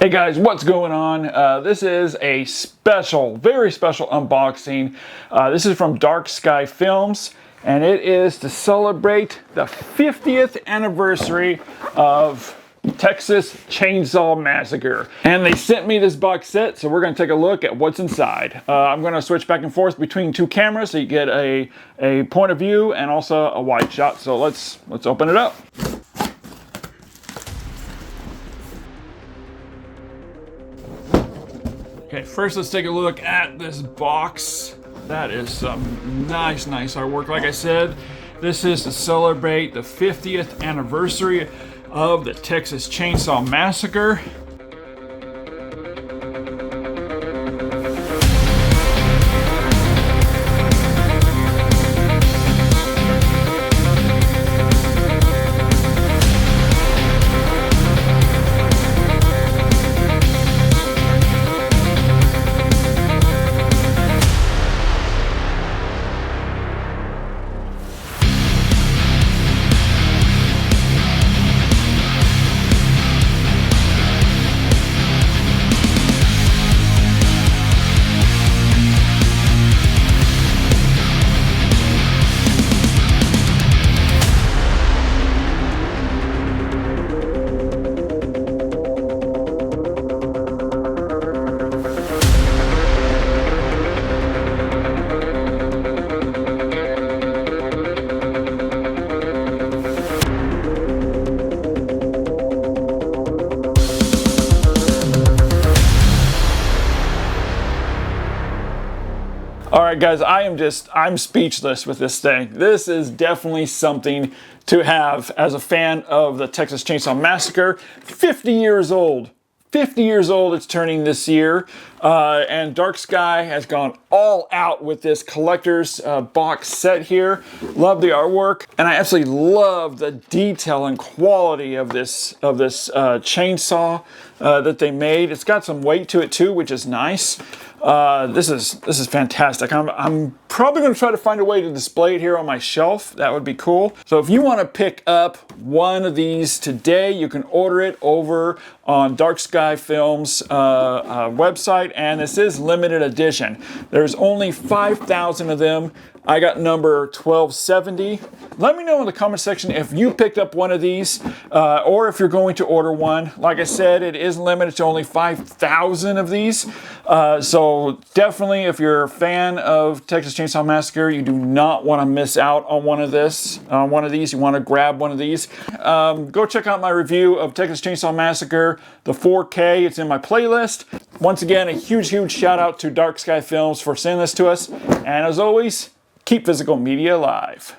Hey guys, what's going on? This is a special, very special unboxing. This is from Dark Sky Films, and it is to celebrate the 50th anniversary of Texas Chainsaw Massacre. And they sent me this box set, so we're going to take a look at what's inside. I'm going to switch back and forth between two cameras so you get a point of view and also a wide shot. So let's open it up. Okay, first let's take a look at this box. That is some nice artwork. Like I said, this is to celebrate the 50th anniversary of the Texas Chainsaw Massacre. All right, guys, I'm speechless with this thing. This is definitely something to have as a fan of the Texas Chainsaw Massacre. 50 years old. 50 years old it's turning this year. And Dark Sky has gone all out with this collector's box set here. Love the artwork. And I absolutely love the detail and quality of this chainsaw that they made. It's got some weight to it too, which is nice. This is fantastic. I'm probably going to try to find a way to display it here on my shelf. That would be cool. So if you want to pick up one of these today, you can order it over on Dark Sky Films website, and this is limited edition. There's only 5,000 of them. I got number 1270. Let me know in the comment section if you picked up one of these or if you're going to order one. Like I said, it is limited to only 5,000 of these. So definitely, if you're a fan of Texas Chainsaw Massacre, you do not want to miss out on one of these. You want to grab one of these. Go check out my review of Texas Chainsaw Massacre, the 4K. It's in my playlist. Once again, a huge shout out to Dark Sky Films for sending this to us. And as always, keep physical media alive.